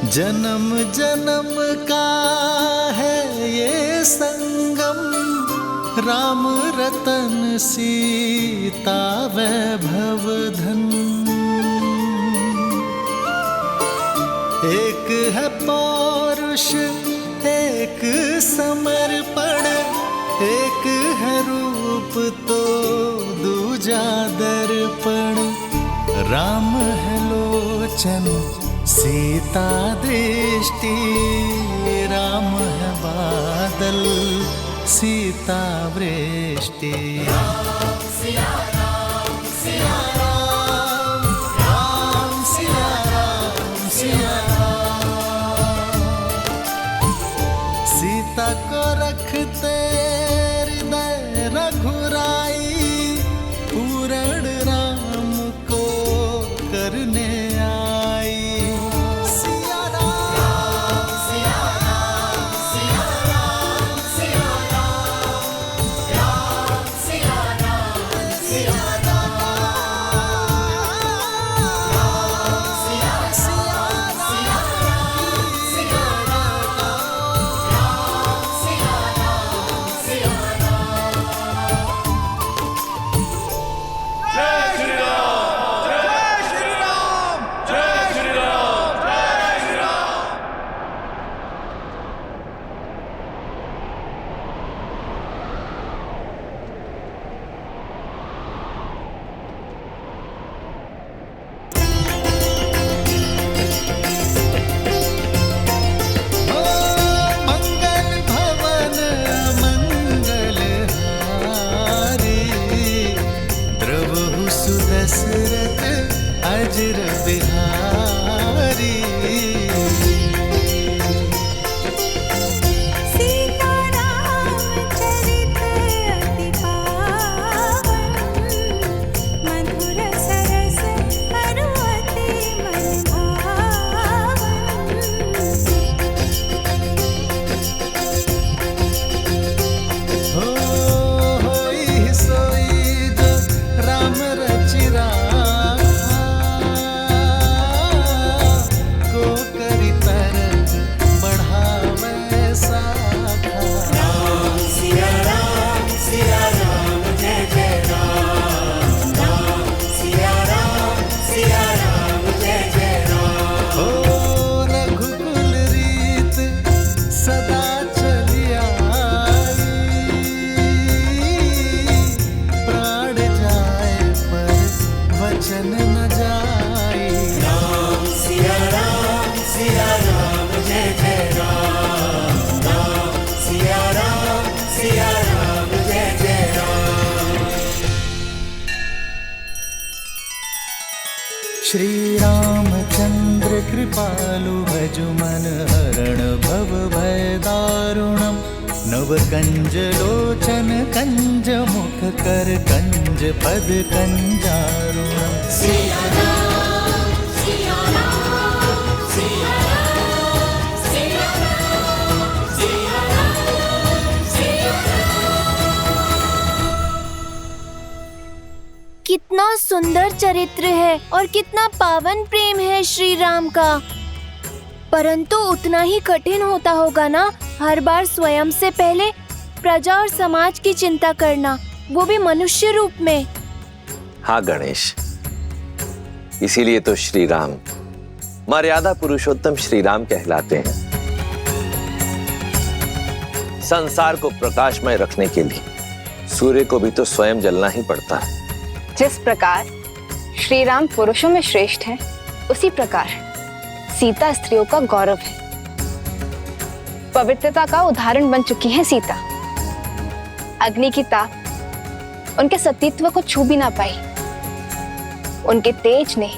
जन्म जन्म का है ये संगम, राम रतन सीता वैभव धन। एक है पौरुष एक समर्पण, एक है रूप तो दूजा दर्पण। राम है लोचन सीता दृष्टि, राम है बादल सीता वृष्टि। राम सिया राम सिया राम, राम सिया राम सिया राम। सीता को रखते हृदय रघुराई, पूर्ण राम को करने आई। सिया राम सिया राम सिया राम सिया राम, राम सिया राम सिया राम, राम सिया सिया सिया राम सिया राम, राम सिया राम सिया राम। जय श्री राम, जय श्री राम, जय श्री राम, जय श्री राम। मंगल भवन मंगल हारी, द्रवहु सुदशरथ अजर बिहारी। सीताराम चरित अति पावन, मधुर सरस अरु अति मन भावन। होई सोई जो राम रचि राखा, को करि तरग बढ़ावे साखा। राम सिया राम जय जय राम, राम सिया राम जय जय राम। ओ रघुकुल रीत सदा चली आई, प्राण जाए पर वचन न जाए। राम सिया राम जय जय राम, राम सिया राम जय जय राम। श्री रामचंद्र कृपालु भजु मन हरण भव भय दारुणम। नव कंज लोचन कंज मुख कर कंज पद कंजारुणम। सिया राम सिया राम सिया राम सिया राम सिया राम सिया राम। कितना सुंदर चरित्र है और कितना पावन प्रेम है श्री राम का। परंतु उतना ही कठिन होता होगा ना हर बार स्वयं से पहले प्रजा और समाज की चिंता करना, वो भी मनुष्य रूप में। हाँ गणेश, इसीलिए तो श्री राम मर्यादा पुरुषोत्तम श्री राम कहलाते हैं। संसार को प्रकाशमय रखने के लिए सूर्य को भी तो स्वयं जलना ही पड़ता है। जिस प्रकार श्री राम पुरुषों में श्रेष्ठ हैं, उसी प्रकार सीता स्त्रियों का गौरव है। पवित्रता का उदाहरण बन चुकी है सीता। अग्नि की ताप उनके सतीत्व को छू भी ना पाई। उनके तेज ने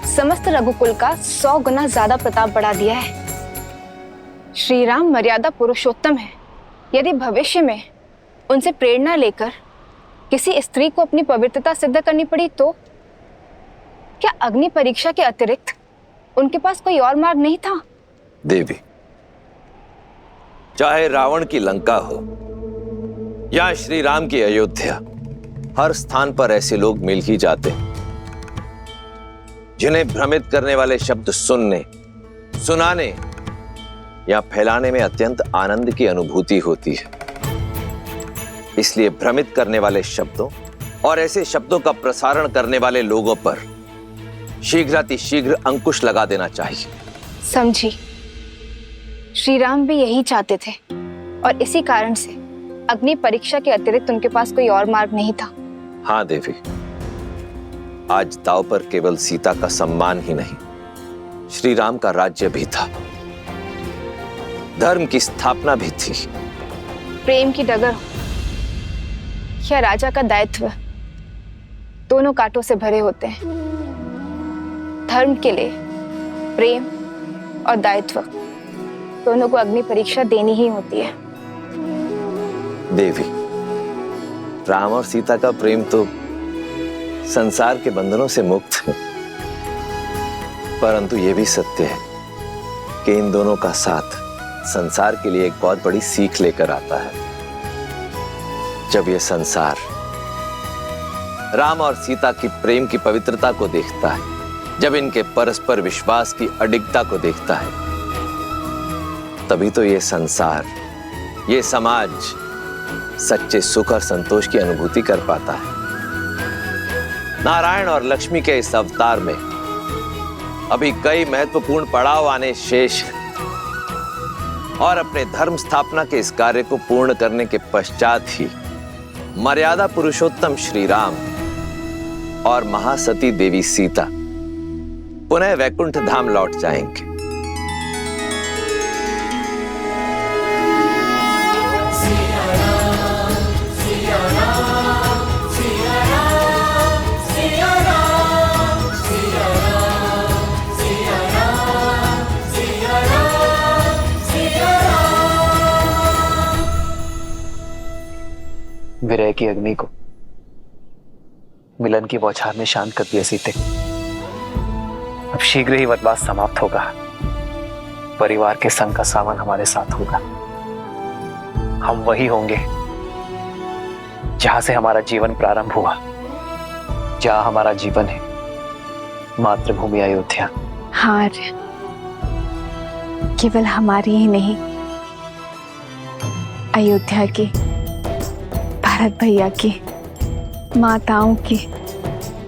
समस्त रघुकुल का 100 गुना ज्यादा प्रताप बढ़ा दिया है। श्री राम मर्यादा पुरुषोत्तम है। यदि भविष्य में उनसे प्रेरणा लेकर किसी स्त्री को अपनी पवित्रता सिद्ध करनी पड़ी तो क्या अग्नि परीक्षा के अतिरिक्त उनके पास कोई और मार्ग नहीं था? देवी, चाहे रावण की लंका हो या श्री राम की अयोध्या, हर स्थान पर ऐसे लोग मिल ही जाते हैं जिन्हें भ्रमित करने वाले शब्द सुनने सुनाने या फैलाने में अत्यंत आनंद की अनुभूति होती है। इसलिए भ्रमित करने वाले शब्दों और ऐसे शब्दों का प्रसारण करने वाले लोगों पर शीघ्रातिशीघ्र अंकुश लगा देना चाहिए। समझी। श्री राम भी यही चाहते थे और इसी कारण से अग्नि परीक्षा के अतिरिक्त उनके पास कोई और मार्ग नहीं था। हाँ देवी, आज दांव पर केवल सीता का सम्मान ही नहीं, श्री राम का राज्य भी था, धर्म की स्थापना भी थी। प्रेम की डगर हो या राजा का दायित्व, दोनों कांटों से भरे होते हैं। धर्म के लिए प्रेम और दायित्व दोनों को अग्नि परीक्षा देनी ही होती है। देवी, राम और सीता का प्रेम तो संसार के बंधनों से मुक्त है, परंतु यह भी सत्य है कि इन दोनों का साथ संसार के लिए एक बहुत बड़ी सीख लेकर आता है। जब यह संसार राम और सीता की प्रेम की पवित्रता को देखता है, जब इनके परस्पर विश्वास की अडिगता को देखता है, तभी तो यह संसार, यह समाज सच्चे सुख और संतोष की अनुभूति कर पाता है। नारायण और लक्ष्मी के इस अवतार में अभी कई महत्वपूर्ण पड़ाव आने शेष हैं और अपने धर्म स्थापना के इस कार्य को पूर्ण करने के पश्चात ही मर्यादा पुरुषोत्तम श्री राम और महासती देवी सीता पुनः वैकुंठ धाम लौट जाएंगे। विरह की अग्नि को मिलन की बौछार ने शांत कर दिया सीते। अब शीघ्र ही वनवास समाप्त होगा, परिवार के संग का सावन हमारे साथ होगा। हम वही होंगे जहां से हमारा जीवन प्रारंभ हुआ, जहां हमारा जीवन है मातृभूमि अयोध्या। हाँ, केवल हमारी ही नहीं, अयोध्या की, भरत भैया की, माताओं की,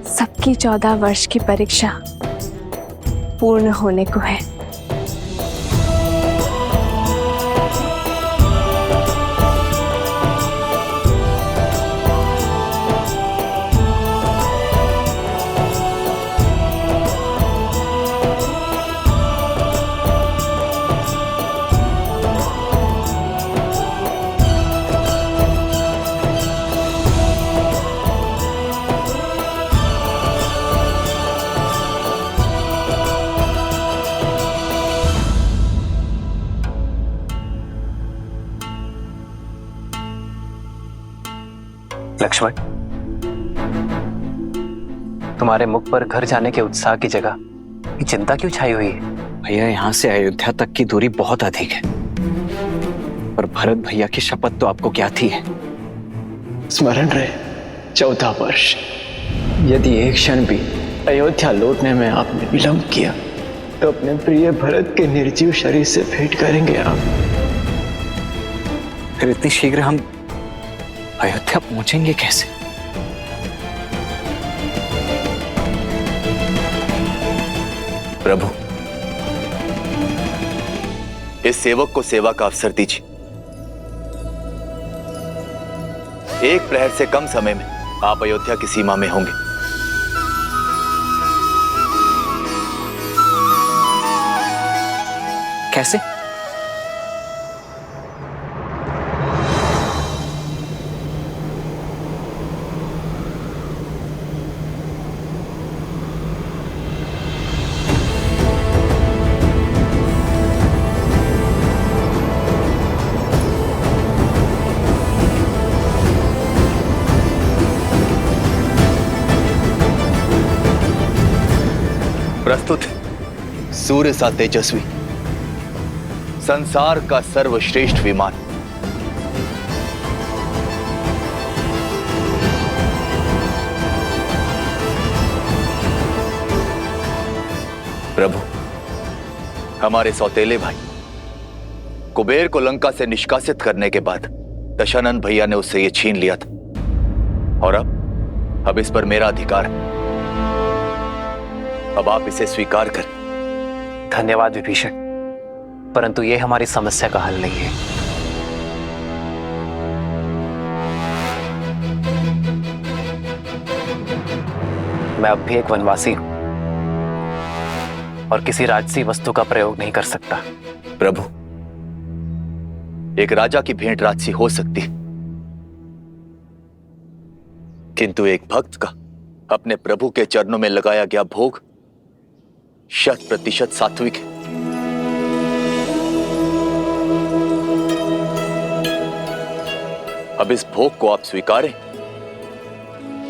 सबकी 14 वर्ष की परीक्षा पूर्ण होने को है। लक्ष्मण, तुम्हारे मुख पर घर जाने के उत्साह की जगह ये चिंता क्यों छाई हुई है? भैया, यहाँ से अयोध्या तक की दूरी बहुत अधिक है, पर भरत भैया की शपथ तो आपको क्या थी है? स्मरण रहे 14 वर्ष। यदि एक क्षण भी अयोध्या लौटने में आपने विलंब किया तो अपने प्रिय भरत के निर्जीव शरीर से भेंट करेंगे आप। फिर इतनी शीघ्र हम अयोध्या पहुंचेंगे कैसे? प्रभु, इस सेवक को सेवा का अवसर दीजिए। एक प्रहर से कम समय में आप अयोध्या की सीमा में होंगे। कैसे? प्रस्तुत सूर्य सा तेजस्वी, संसार का सर्वश्रेष्ठ विमान, प्रभु हमारे सौतेले भाई कुबेर को लंका से निष्कासित करने के बाद दशानन भैया ने उससे ये छीन लिया था, और अब इस पर मेरा अधिकार है। अब आप इसे स्वीकार करें। धन्यवाद विभीषण, परंतु ये हमारी समस्या का हल नहीं है। मैं अब भी एक वनवासी हूं और किसी राजसी वस्तु का प्रयोग नहीं कर सकता। प्रभु, एक राजा की भेंट राजसी हो सकती है, किंतु एक भक्त का अपने प्रभु के चरणों में लगाया गया भोग 100% सात्विक है। अब इस भोग को आप स्वीकारें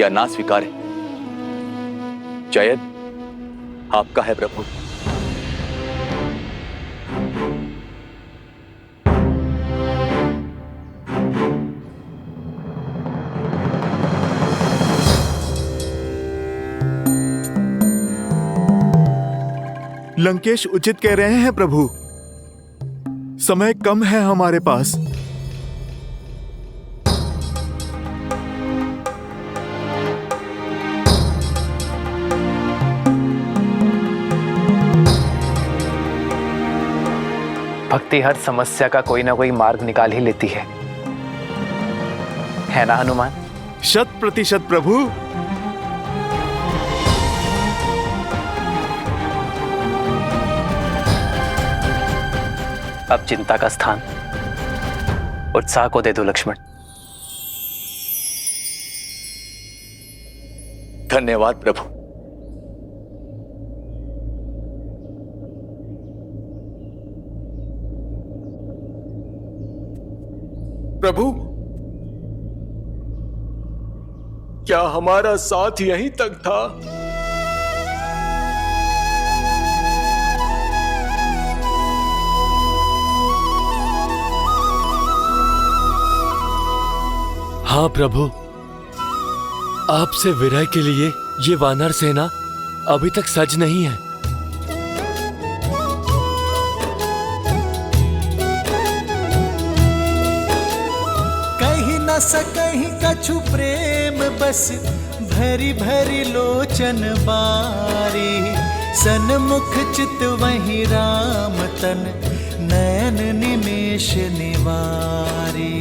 या ना स्वीकारें, चयन आपका है प्रभु। लंकेश उचित कह रहे हैं प्रभु, समय कम है हमारे पास। भक्ति हर समस्या का कोई ना कोई मार्ग निकाल ही लेती है ना हनुमान? 100% प्रभु। अब चिंता का स्थान उत्साह को दे दो लक्ष्मण। धन्यवाद प्रभु। प्रभु, क्या हमारा साथ यहीं तक था? हाँ प्रभु, आपसे विरह के लिए ये वानर सेना अभी तक सज नहीं है। कहीं न सकहीं कछु प्रेम बस भरी भरी लोचन बारी, सन्मुख चित वहीं राम तन नयन निमेष निवारी।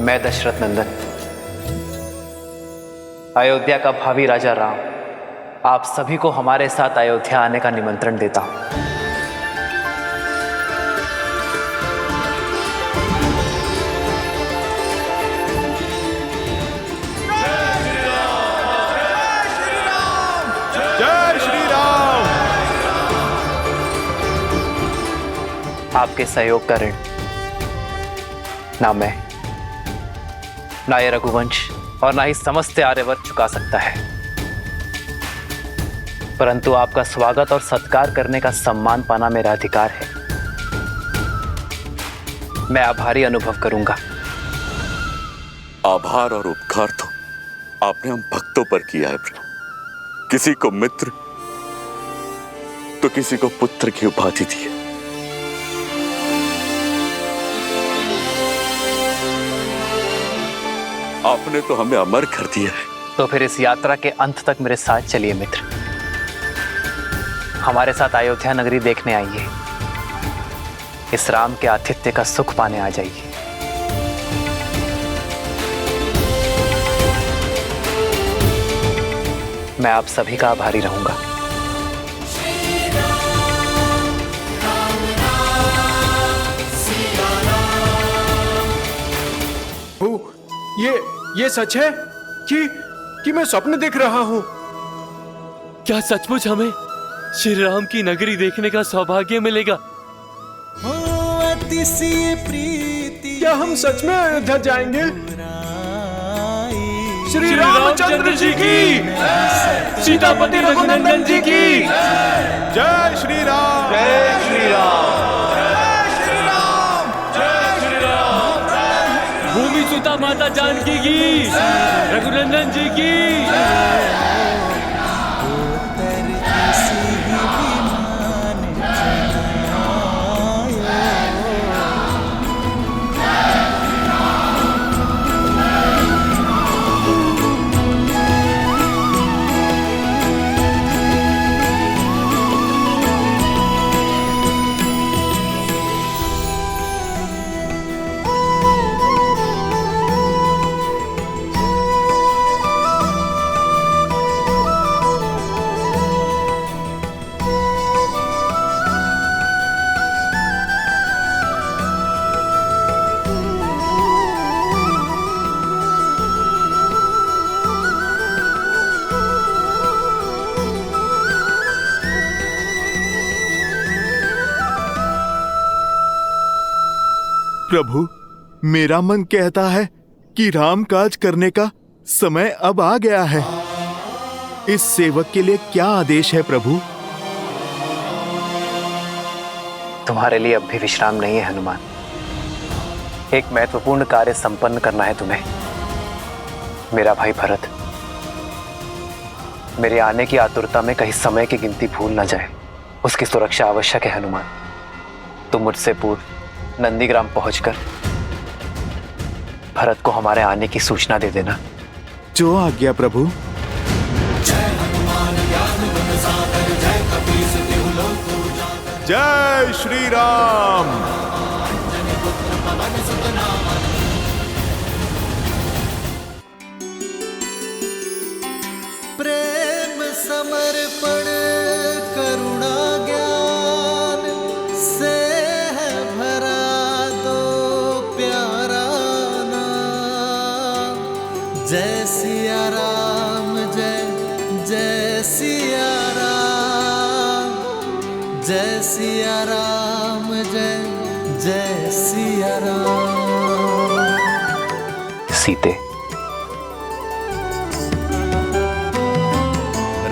मैं दशरथ नंदन, अयोध्या का भावी राजा राम, आप सभी को हमारे साथ अयोध्या आने का निमंत्रण देता हूं। जय श्री राम। आपके सहयोग का ऋण ना मैं, ना ये रघुवंश और ना ही समस्त आर्यवर्त चुका सकता है, परंतु आपका स्वागत और सत्कार करने का सम्मान पाना मेरा अधिकार है। मैं आभारी अनुभव करूंगा। आभार और उपकार तो आपने हम भक्तों पर किया है प्रभु। किसी को मित्र तो किसी को पुत्र की उपाधि दी है। आपने तो हमें अमर कर दिया है। तो फिर इस यात्रा के अंत तक मेरे साथ चलिए मित्र, हमारे साथ अयोध्या नगरी देखने आइए, इस राम के आतिथ्य का सुख पाने आ जाइए। मैं आप सभी का आभारी रहूंगा। ये सच है कि मैं स्वप्न देख रहा हूं? क्या सचमुच हमें श्री राम की नगरी देखने का सौभाग्य मिलेगा? क्या हम सच में अयोध्या जाएंगे? श्री रामचंद्र जी की, सीतापति रघुनंदन जी की जय श्री राम। जय श्री राम। सीता माता जानकी की, रघुनंदन जी की। प्रभु, मेरा मन कहता है कि राम काज करने का समय अब आ गया है। इस सेवक के लिए क्या आदेश है प्रभु? तुम्हारे लिए अब भी विश्राम नहीं है हनुमान। एक महत्वपूर्ण कार्य संपन्न करना है तुम्हें। मेरा भाई भरत मेरे आने की आतुरता में कहीं समय की गिनती भूल न जाए, उसकी सुरक्षा आवश्यक है हनुमान। तुम मुझसे पूर्व नंदीग्राम पहुंचकर भरत को हमारे आने की सूचना दे देना। जो आज्ञा प्रभु। जय श्री राम। प्रेम समर्पण करुणा ज्ञान से है भरा दो प्यारा नाम। जय सिया राम, जय जय सिया राम, जय सिया राम, जय जय सिया राम। सीते,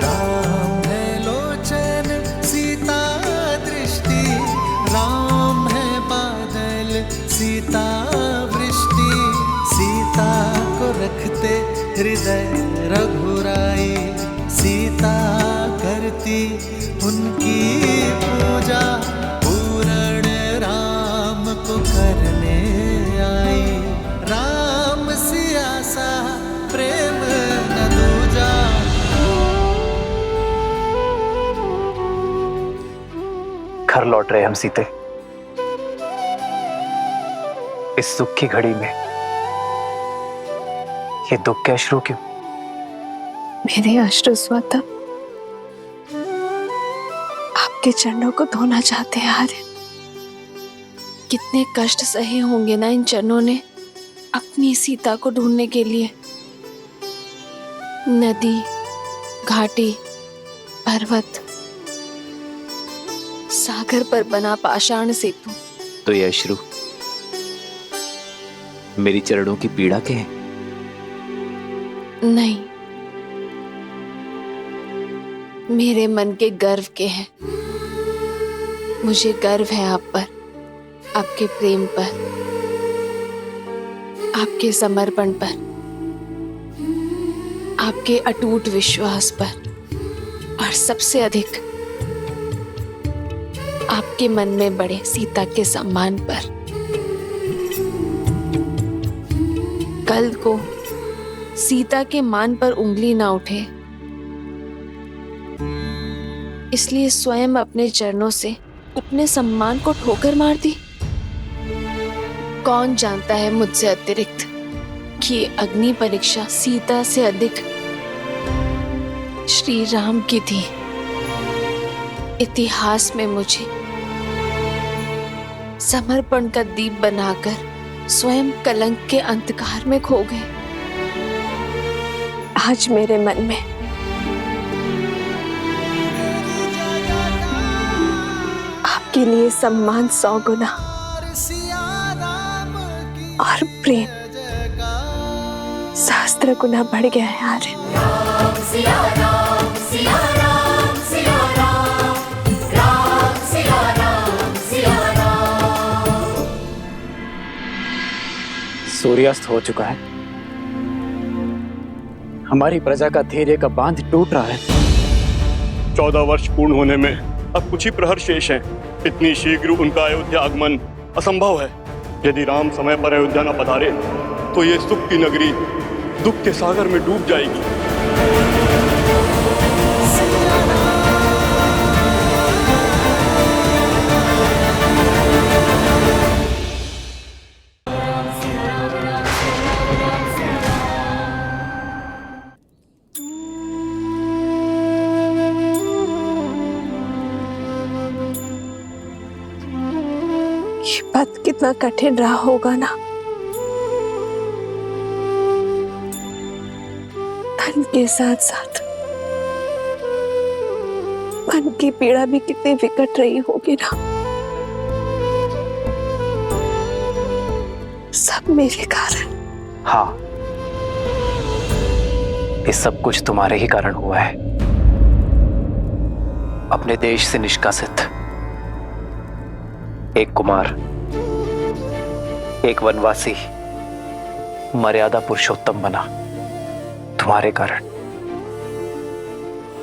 राम है लोचन सीता दृष्टि, राम है बादल सीता वृष्टि। सीता को रखते हृदय रघुराई, सीता करती उनकी पूजा। पूर्ण राम को करने आई, राम सिया सा प्रेम न दूजा। घर लौट रहे हम सीते। इस सुख की घड़ी में ये दुख के अश्रु क्यों? मेरे अश्रु स्वतः आपके चरणों को धोना चाहते हैं आर्य। कितने कष्ट सहे होंगे ना इन चरणों ने अपनी सीता को ढूंढने के लिए। नदी, घाटी, पर्वत, सागर पर बना पाषाण सेतु। तो ये अश्रु मेरी चरणों की पीड़ा के हैं? नहीं, मेरे मन के गर्व के हैं। मुझे गर्व है आप पर, आपके प्रेम पर, आपके समर्पण पर, आपके अटूट विश्वास पर, और सबसे अधिक आपके मन में बड़े सीता के सम्मान पर। कल को सीता के मान पर उंगली ना उठे, इसलिए स्वयं अपने चरणों से अपने सम्मान को ठोकर मार दी। कौन जानता है मुझसे अतिरिक्त कि ये अग्नि परीक्षा सीता से अधिक श्री राम की थी। इतिहास में मुझे समर्पण का दीप बनाकर स्वयं कलंक के अंधकार में खो गए। आज मेरे मन में आपके लिए सम्मान 100 गुना और प्रेम सहस्त्र गुना बढ़ गया है आर्य। सूर्यास्त हो चुका है। हमारी प्रजा का धैर्य का बांध टूट रहा है। 14 वर्ष पूर्ण होने में अब कुछ ही प्रहर शेष हैं। इतनी शीघ्र उनका अयोध्या आगमन असंभव है। यदि राम समय पर अयोध्या न पधारे तो ये सुख की नगरी दुख के सागर में डूब जाएगी। ये पथ कितना कठिन रहा होगा ना। धन के साथ साथ मन की पीड़ा भी कितनी विकट रही होगी ना। सब मेरे कारण। हाँ, ये सब कुछ तुम्हारे ही कारण हुआ है। अपने देश से निष्कासित एक कुमार, एक वनवासी मर्यादा पुरुषोत्तम बना तुम्हारे कारण।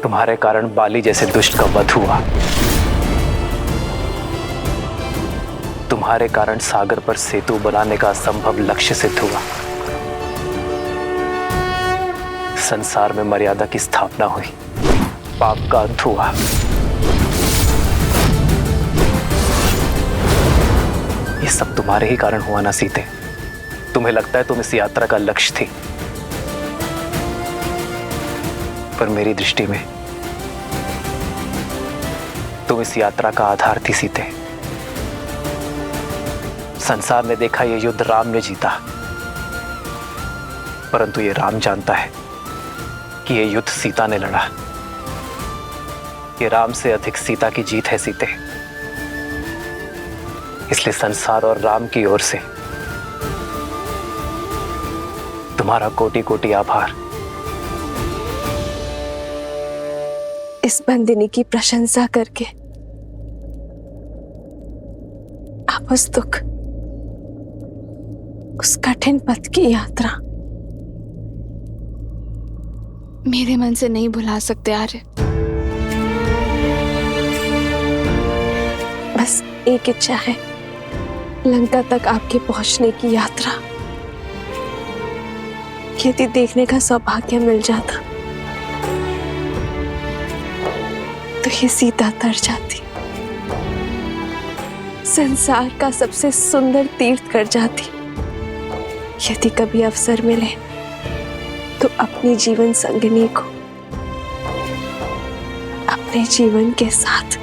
तुम्हारे कारण बाली जैसे दुष्ट का वध हुआ। तुम्हारे कारण सागर पर सेतु बनाने का असंभव लक्ष्य सिद्ध हुआ। संसार में मर्यादा की स्थापना हुई, पाप का अंत हुआ। ये सब तुम्हारे ही कारण हुआ ना सीते। तुम्हें लगता है तुम इस यात्रा का लक्ष्य थी, पर मेरी दृष्टि में तुम इस यात्रा का आधार थी सीते। संसार ने देखा यह युद्ध राम ने जीता, परंतु ये राम जानता है कि यह युद्ध सीता ने लड़ा। ये राम से अधिक सीता की जीत है सीते। इसलिए संसार और राम की ओर से तुम्हारा कोटि कोटि आभार। इस बंदिनी की प्रशंसा करके आप उस दुख, उस कठिन पथ की यात्रा मेरे मन से नहीं भुला सकते आर्य। बस एक इच्छा है, लंका तक आपके पहुंचने की यात्रा यदि देखने का सौभाग्य मिल जाता तो ये सीता तर जाती, संसार का सबसे सुंदर तीर्थ कर जाती। यदि कभी अवसर मिले तो अपनी जीवन संगिनी को अपने जीवन के साथ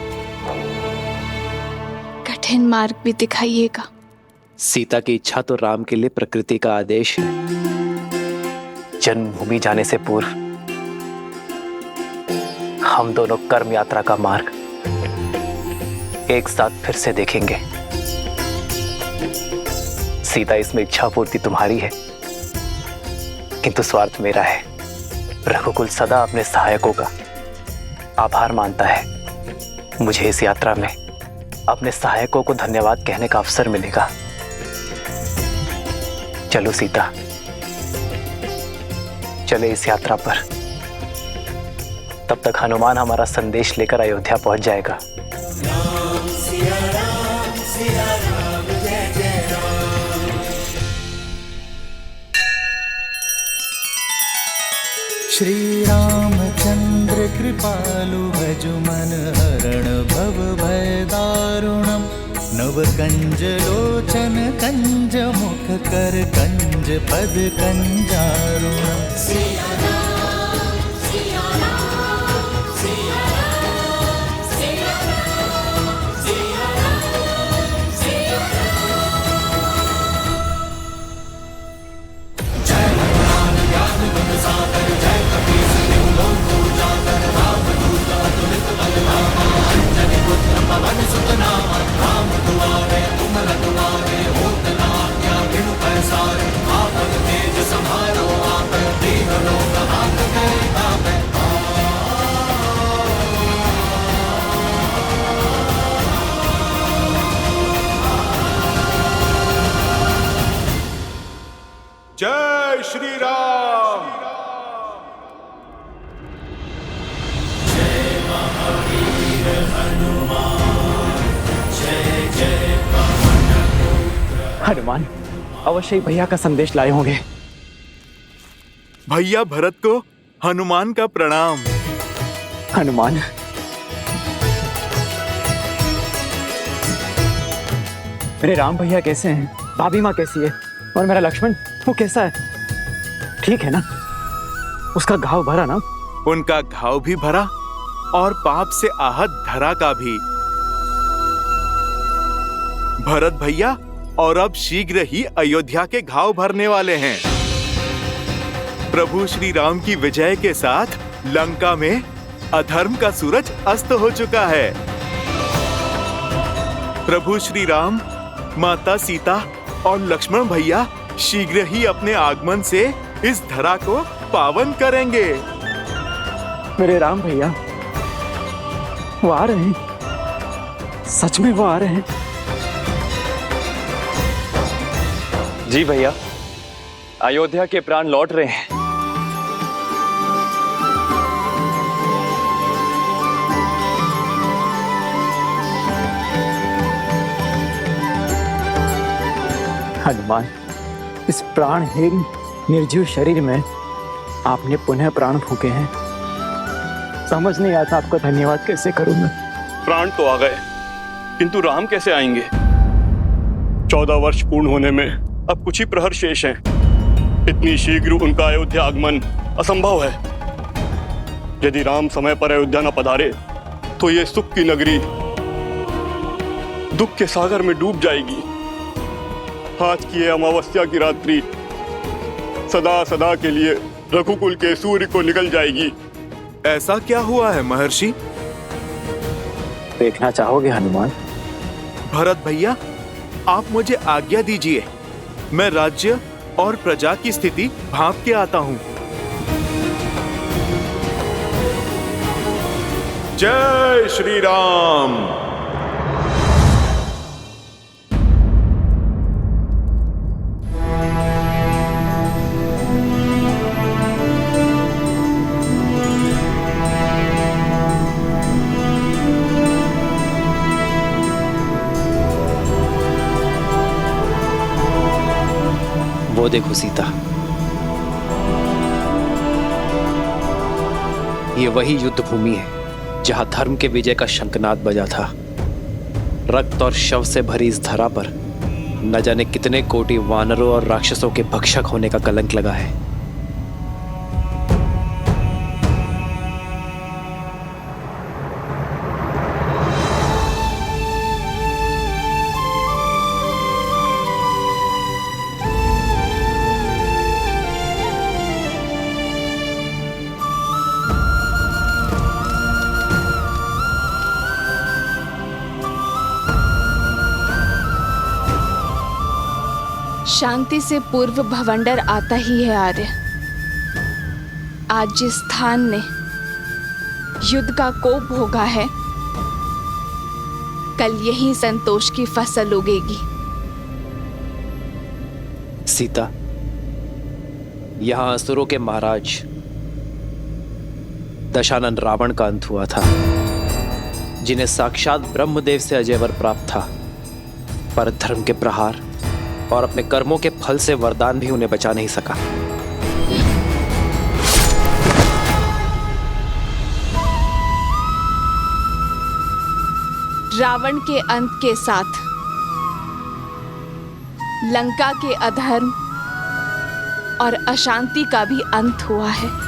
कठिन मार्ग भी दिखाइएगा। सीता की इच्छा तो राम के लिए प्रकृति का आदेश है। जन्मभूमि जाने से पूर्व हम दोनों कर्म यात्रा का मार्ग एक साथ फिर से देखेंगे। सीता, इसमें इच्छा पूर्ति तुम्हारी है, किंतु स्वार्थ मेरा है। रघुकुल सदा अपने सहायकों का आभार मानता है। मुझे इस यात्रा में अपने सहायकों को धन्यवाद कहने का अवसर मिलेगा। चलो सीता, चले इस यात्रा पर। तब तक हनुमान हमारा संदेश लेकर अयोध्या पहुंच जाएगा। श्री रामचंद्र कृपालु भजु मन हरण भव भय दारुणम। नव कंज लोचन कंज मुख कर कंज पद कंजारुणम। आप तेज संहारो आप दीन लोक हनुमान अवश्य ही भैया का संदेश लाए होंगे। भैया भरत को हनुमान का प्रणाम। हनुमान, मेरे राम भैया कैसे हैं? भाभी माँ कैसी है? और मेरा लक्ष्मण वो कैसा है? ठीक है ना? उसका घाव भरा ना? उनका घाव भी भरा और पाप से आहत धरा का भी। भरत भैया और अब शीघ्र ही अयोध्या के घाव भरने वाले हैं। प्रभु श्री राम की विजय के साथ लंका में अधर्म का सूरज अस्त हो चुका है। प्रभु श्री राम, माता सीता और लक्ष्मण भैया शीघ्र ही अपने आगमन से इस धरा को पावन करेंगे। मेरे राम भैया वो आ रहे हैं, सच में वो आ रहे हैं। जी भैया, अयोध्या के प्राण लौट रहे हैं। हनुमान, इस प्राणहीन निर्जीव शरीर में आपने पुनः प्राण फूके हैं। समझ नहीं आता आपका धन्यवाद कैसे करूं मैं। प्राण तो आ गए, किंतु राम कैसे आएंगे? 14 वर्ष पूर्ण होने में अब कुछ ही प्रहर शेष हैं। इतनी शीघ्र उनका अयोध्या आगमन असंभव है। यदि राम समय पर अयोध्या न पधारे तो ये सुख की नगरी दुख के सागर में डूब जाएगी। आज की ये अमावस्या की रात्रि सदा सदा के लिए रघुकुल के सूर्य को निकल जाएगी। ऐसा क्या हुआ है महर्षि? देखना चाहोगे हनुमान? भरत भैया, आप मुझे आज्ञा दीजिए, मैं राज्य और प्रजा की स्थिति भांप के आता हूँ। जय श्री राम। वो देखो सीता, ये वही युद्ध भूमि है जहां धर्म के विजय का शंखनाद बजा था। रक्त और शव से भरी इस धरा पर न जाने कितने कोटि वानरों और राक्षसों के भक्षक होने का कलंक लगा है। शांति से पूर्व भवंडर आता ही है आर्य। आज जिस स्थान ने युद्ध का कोप भोगा है, कल यही संतोष की फसल उगेगी। सीता, यहां असुरों के महाराज दशानन रावण का अंत हुआ था, जिन्हें साक्षात ब्रह्मदेव से अजय वर प्राप्त था, पर धर्म के प्रहार और अपने कर्मों के फल से वरदान भी उन्हें बचा नहीं सका। रावण के अंत के साथ लंका के अधर्म और अशांति का भी अंत हुआ है।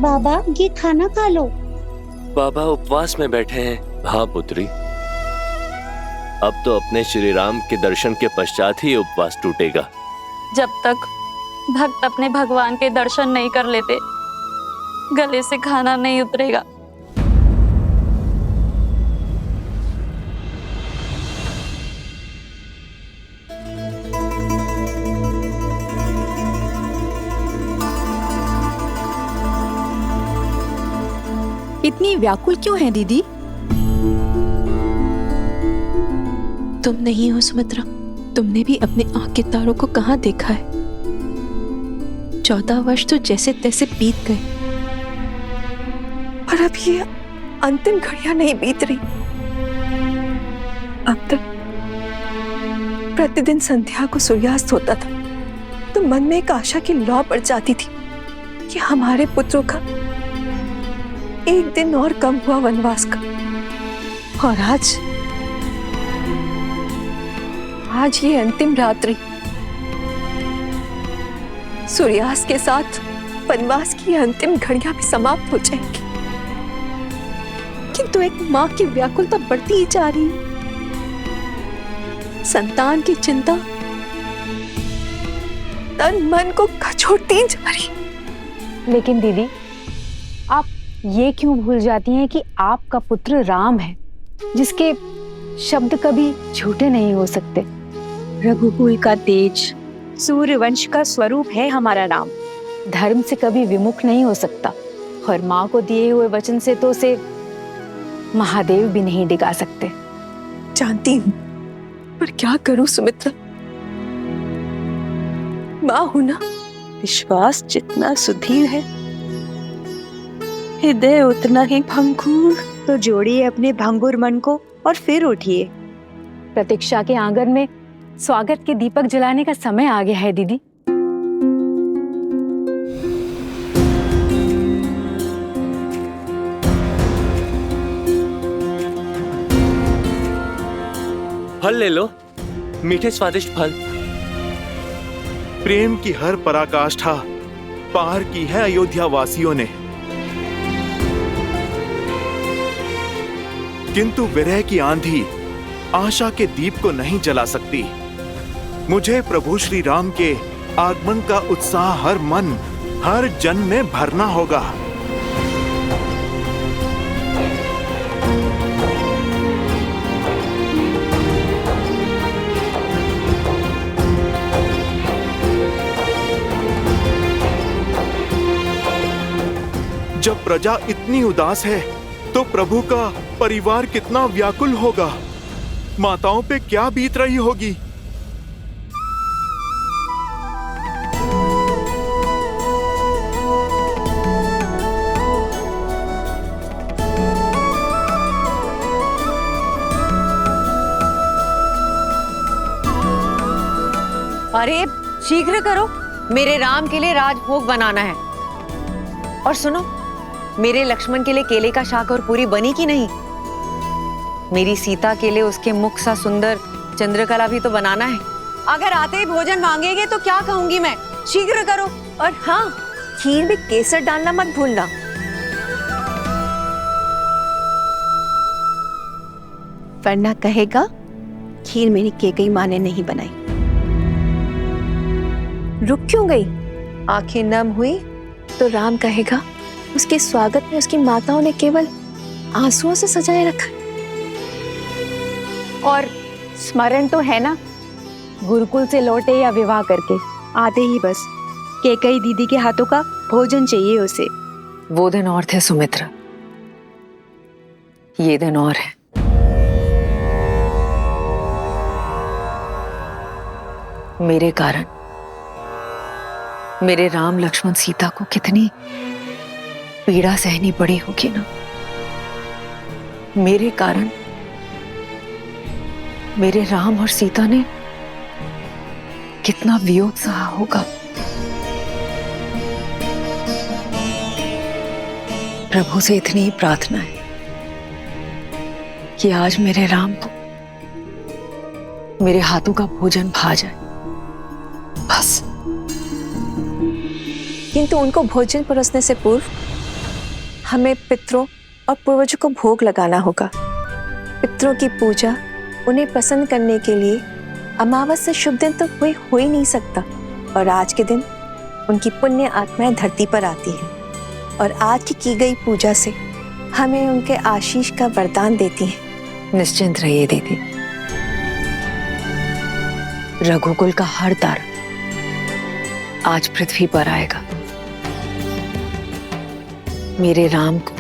बाबा, ये खाना खा लो। बाबा उपवास में बैठे हैं। हाँ पुत्री, अब तो अपने श्री राम के दर्शन के पश्चात ही उपवास टूटेगा। जब तक भक्त अपने भगवान के दर्शन नहीं कर लेते, गले से खाना नहीं उतरेगा। इतनी व्याकुल क्यों है दीदी? तुम नहीं हो सुमित्रा, तुमने भी अपने आंख के तारों को कहाँ देखा है? 14 वर्ष तो जैसे तैसे बीत गए, पर अब ये अंतिम घड़ियां नहीं बीत रही। अब तक प्रतिदिन संध्या को सूर्यास्त होता था तो मन में एक आशा की लौ पड़ जाती थी कि हमारे पुत्रों का एक दिन और कम हुआ वनवास का। और आज ये अंतिम रात्रि, सूर्यास्त के साथ वनवास की अंतिम घड़ियां भी समाप्त हो जाएंगी, किंतु एक मां की व्याकुलता बढ़ती ही जा रही है। संतान की चिंता तन मन को कचोटती जा रही। लेकिन दीदी, आप ये क्यों भूल जाती हैं कि आपका पुत्र राम है, जिसके शब्द कभी झूठे नहीं हो सकते। रघुकुल का तेज, सूर्यवंश का स्वरूप है हमारा राम। धर्म से कभी विमुख नहीं हो सकता, और माँ को दिए हुए वचन से तो उसे महादेव भी नहीं डिगा सकते। जानती हूँ, पर क्या करूं सुमित्रा, माँ हूं ना। विश्वास जितना सुधीर है, हृदय उतना ही भंगुर। तो जोड़िए अपने भंगुर मन को और फिर उठिए। प्रतीक्षा के आंगन में स्वागत के दीपक जलाने का समय आ गया है दीदी। फल ले लो, मीठे स्वादिष्ट फल। प्रेम की हर पराकाष्ठा पार की है अयोध्या वासियों ने, किंतु विरह की आंधी आशा के दीप को नहीं जला सकती। मुझे प्रभु श्री राम के आगमन का उत्साह हर मन, हर जन में भरना होगा। जब प्रजा इतनी उदास है तो प्रभु का परिवार कितना व्याकुल होगा। माताओं पे क्या बीत रही होगी। अरे शीघ्र करो, मेरे राम के लिए राजभोग बनाना है। और सुनो, मेरे लक्ष्मण के लिए केले का शाक और पूरी बनी कि नहीं? मेरी सीता के लिए उसके मुख सा सुंदर चंद्रकला भी तो बनाना है। अगर आते ही भोजन मांगेंगे तो क्या कहूंगी मैं? शीघ्र करो। और हाँ, खीर में केसर डालना मत भूलना। वरना कहेगा खीर मेरी केकई माँ ने नहीं बनाई। रुक क्यों गई? आंखें नम हुई तो राम कहेगा उसके स्वागत में उसकी माताओं ने केवल आंसुओं से सजाए रखा। और स्मरण तो है ना, गुरुकुल से लौटे या विवाह करके आते ही बस केकई दीदी के हाथों का भोजन चाहिए उसे। वो दिन और थे सुमित्रा, ये दिन और है। मेरे कारण मेरे राम लक्ष्मण सीता को कितनी पीड़ा सहनी पड़ी होगी ना। मेरे कारण मेरे राम और सीता ने कितना वियोग सहा होगा। प्रभु से इतनी ही प्रार्थना है कि आज मेरे राम को मेरे हाथों का भोजन भा जाए, बस। किंतु उनको भोजन परोसने से पूर्व हमें पितरों और पूर्वजों को भोग लगाना होगा। पितरों की पूजा उन्हें प्रसन्न करने के लिए अमावस्या शुभ दिन तो कोई हो ही नहीं सकता, और आज के दिन उनकी पुण्य आत्माएं धरती पर आती हैं और आज की गई पूजा से हमें उनके आशीष का वरदान देती हैं। निश्चिंत रहिए दीदी, रघुकुल का हर तारा आज पृथ्वी पर आएगा। मेरे राम को,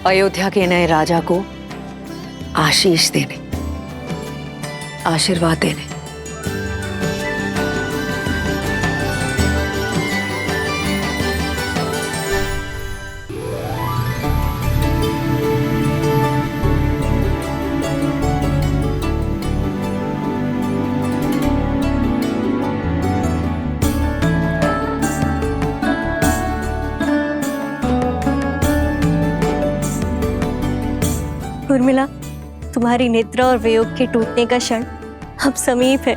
अयोध्या के नए राजा को आशीष देने, आशीर्वाद देने। उर्मिला, तुम्हारी निद्रा और वियोग के टूटने का क्षण अब समीप है।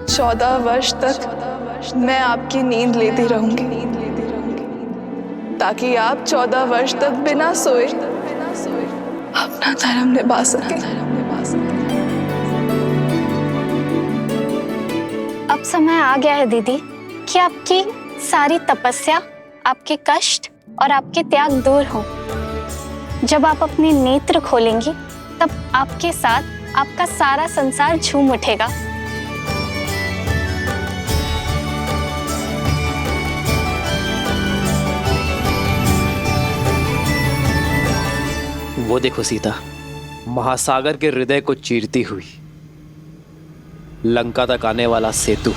14 वर्ष तक मैं आपकी नींद लेती रहूंगी, ताकि आप 14 वर्ष तक बिना सोए अपना धर्म निभा सकें। अब समय आ गया है दीदी कि आपकी सारी तपस्या, आपके कष्ट और आपके त्याग दूर हो। जब आप अपने नेत्र खोलेंगी तब आपके साथ आपका सारा संसार झूम उठेगा। वो देखो सीता, महासागर के हृदय को चीरती हुई लंका तक आने वाला सेतु।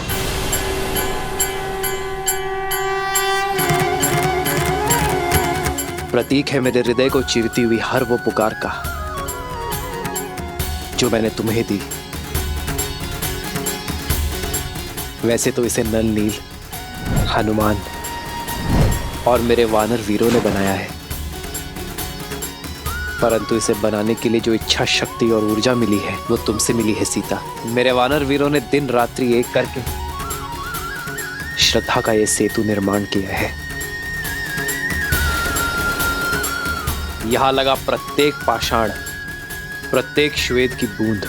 प्रतीक है मेरे हृदय को चीरती हुई हर वो पुकार का जो मैंने तुम्हें दी। वैसे तो इसे नल नील, हनुमान और मेरे वानर वीरों ने बनाया है, परंतु इसे बनाने के लिए जो इच्छा शक्ति और ऊर्जा मिली है वो तुमसे मिली है सीता। मेरे वानर वीरों ने दिन रात्रि एक करके श्रद्धा का ये सेतु निर्माण किया है। यहां लगा प्रत्येक पाषाण, प्रत्येक श्वेत की बूंद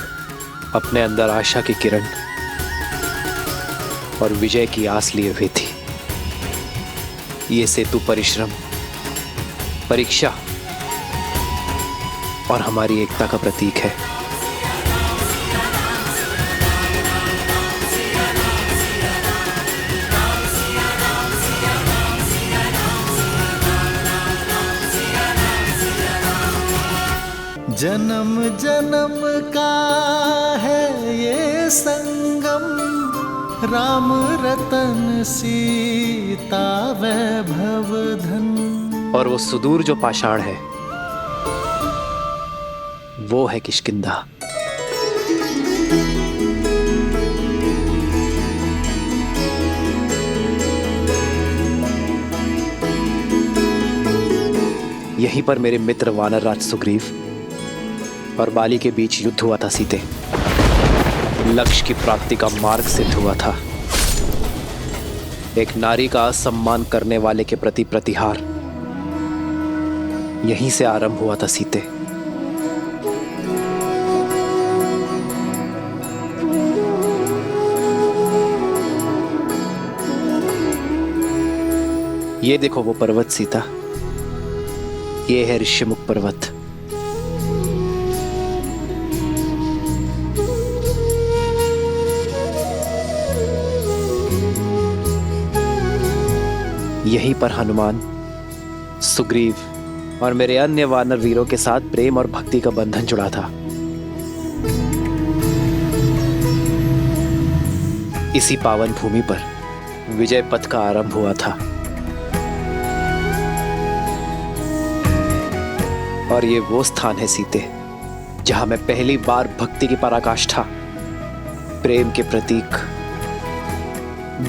अपने अंदर आशा की किरण और विजय की आस लिए हुए थी। ये सेतु परिश्रम, परीक्षा और हमारी एकता का प्रतीक है। जन्म जन्म का है ये संगम, राम रतन सीता वैभव धन। और वो सुदूर जो पाषाण है वो है किष्किंधा। यहीं पर मेरे मित्र वानर राज सुग्रीव और बाली के बीच युद्ध हुआ था सीते। लक्ष्य की प्राप्ति का मार्ग सिद्ध हुआ था। एक नारी का सम्मान करने वाले के प्रति प्रतिहार यहीं से आरंभ हुआ था सीते। ये देखो वो पर्वत सीता, ये है ऋषिमुख पर्वत। यहीं पर हनुमान, सुग्रीव और मेरे अन्य वानर वीरों के साथ प्रेम और भक्ति का बंधन जुड़ा था। इसी पावन भूमि पर विजय पथ का आरंभ हुआ था। और ये वो स्थान है सीते जहां मैं पहली बार भक्ति की पराकाष्ठा, प्रेम के प्रतीक,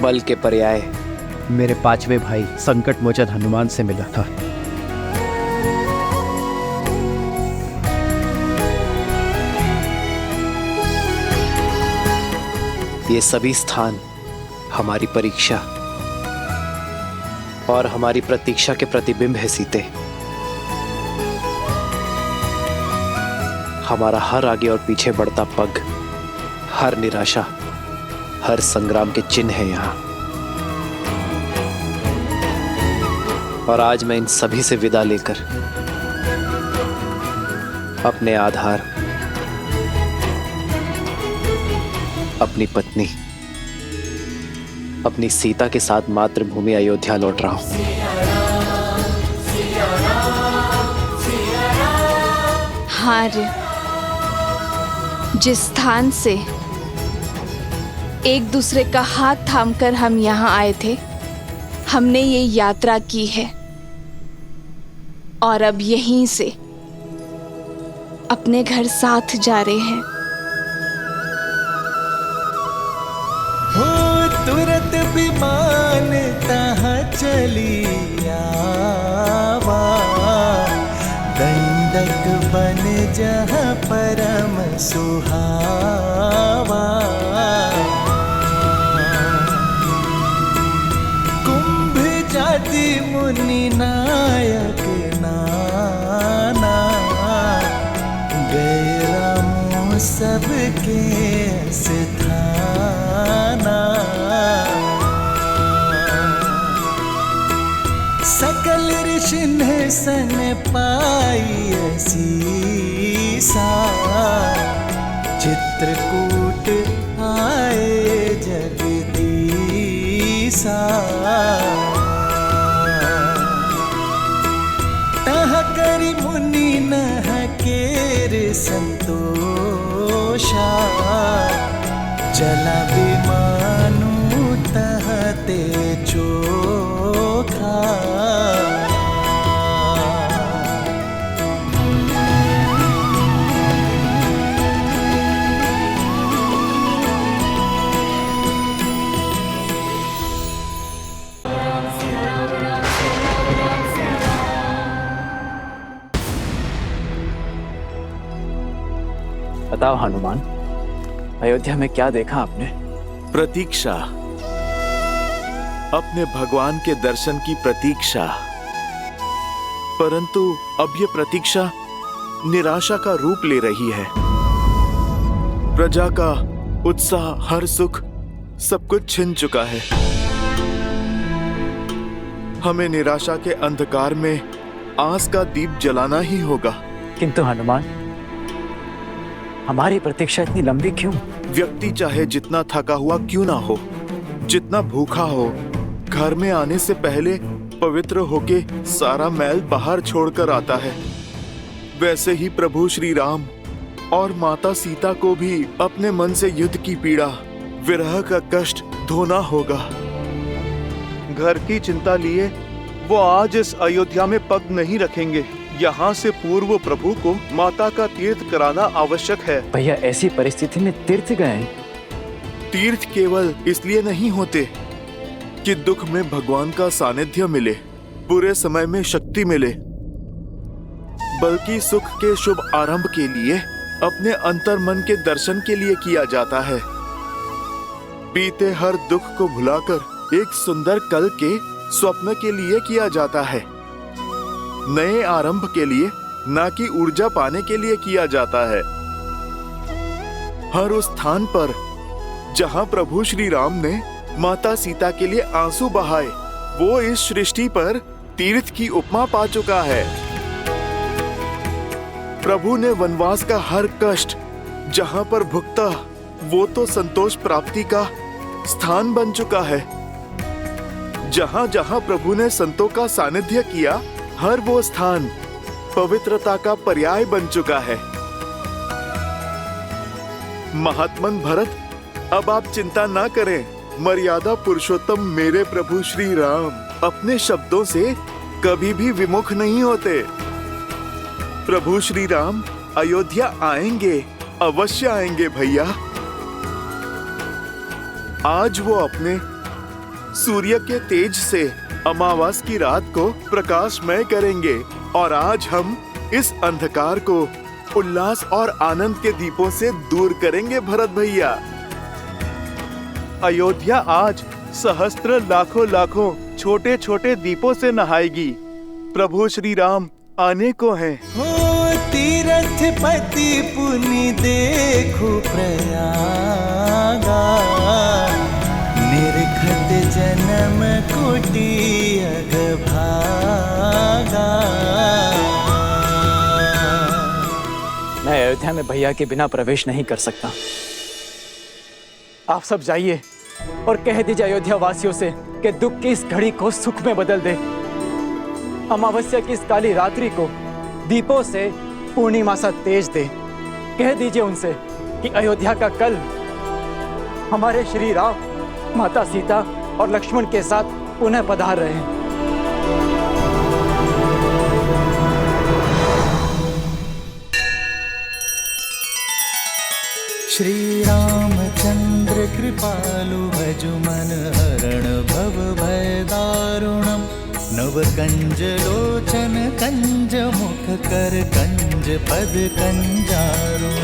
बल के पर्याय मेरे पांचवे भाई संकट मोचन हनुमान से मिला था। ये सभी स्थान हमारी परीक्षा और हमारी प्रतीक्षा के प्रतिबिंब है सीते। हमारा हर आगे और पीछे बढ़ता पग, हर निराशा, हर संग्राम के चिन्ह है यहाँ। और आज मैं इन सभी से विदा लेकर अपने आधार, अपनी पत्नी, अपनी सीता के साथ मातृभूमि अयोध्या लौट रहा हूं। हाँ रे, जिस स्थान से एक दूसरे का हाथ थामकर हम यहाँ आए थे, हमने ये यात्रा की है और अब यहीं से अपने घर साथ जा रहे हैं। हो तुरंत विमान तहाँ चली आवा, दंडक जहाँ परम सुहावा। कुंभ जाति मुनि नायक नाना, गए रामों सबके स्थाना। सकल ऋषिन सन पाई सीसा, चित्रकूट आए जगदीसा। तह करि मुनि नह केर संतोषा, जला विमानु तह ते चोखा। बताओ हनुमान, अयोध्या में क्या देखा आपने? प्रतीक्षा, अपने भगवान के दर्शन की प्रतीक्षा। परंतु अब ये प्रतीक्षा निराशा का रूप ले रही है। प्रजा का उत्साह, हर सुख, सब कुछ छिन चुका है। हमें निराशा के अंधकार में आस का दीप जलाना ही होगा। किंतु हनुमान, हमारी प्रतीक्षा इतनी लंबी क्यों? व्यक्ति चाहे जितना थका हुआ क्यों ना हो, जितना भूखा हो, घर में आने से पहले पवित्र होके सारा मैल बाहर छोड़कर आता है। वैसे ही प्रभु श्री राम और माता सीता को भी अपने मन से युद्ध की पीड़ा, विरह का कष्ट धोना होगा। घर की चिंता लिए वो आज इस अयोध्या में पग नहीं रखेंगे। यहाँ से पूर्व प्रभु को माता का तीर्थ कराना आवश्यक है। भैया, ऐसी परिस्थिति में तीर्थ गए? तीर्थ केवल इसलिए नहीं होते कि दुख में भगवान का सानिध्य मिले, बुरे समय में शक्ति मिले, बल्कि सुख के शुभ आरंभ के लिए, अपने अंतर मन के दर्शन के लिए किया जाता है। बीते हर दुख को भुलाकर एक सुंदर कल के स्वप्न के लिए किया जाता है। नए आरंभ के लिए, ना कि ऊर्जा पाने के लिए किया जाता है। हर उस स्थान पर जहां प्रभु श्री राम ने माता सीता के लिए आंसू बहाए, वो इस सृष्टि पर तीर्थ की उपमा पा चुका है। प्रभु ने वनवास का हर कष्ट जहां पर भुगता, वो तो संतोष प्राप्ति का स्थान बन चुका है। जहां जहां प्रभु ने संतों का सानिध्य किया, हर वो स्थान पवित्रता का पर्याय बन चुका है। महात्मन भरत, अब आप चिंता ना करें। मर्यादा पुरुषोत्तम मेरे प्रभु श्री राम अपने शब्दों से कभी भी विमुख नहीं होते। प्रभु श्री राम अयोध्या आएंगे, अवश्य आएंगे भैया। आज वो अपने सूर्य के तेज से अमावस की रात को प्रकाशमय करेंगे, और आज हम इस अंधकार को उल्लास और आनंद के दीपों से दूर करेंगे भरत भैया। अयोध्या आज सहस्त्र लाखों लाखों छोटे छोटे दीपों से नहाएगी। प्रभु श्री राम आने को हैं। हो तीरथ पति पुनि देखो प्रयागा, निरखत जन्म कोटि अगभागा। मैं अयोध्या में भैया के बिना प्रवेश नहीं कर सकता। आप सब जाइए और कह दीजिए अयोध्या वासियों से कि दुख की इस घड़ी को सुख में बदल दे। अमावस्या की इस काली रात्रि को दीपों से पूर्णिमा सा तेज दे। कह दीजिए उनसे कि अयोध्या का कल हमारे श्री राम, माता सीता और लक्ष्मण के साथ पुनः पधार रहे हैं। श्री रामचंद्र कृपालु भजु मन हरण भव भय दारुणम। नव कंज लोचन कंज मुख कर कंज पद कंजारुण।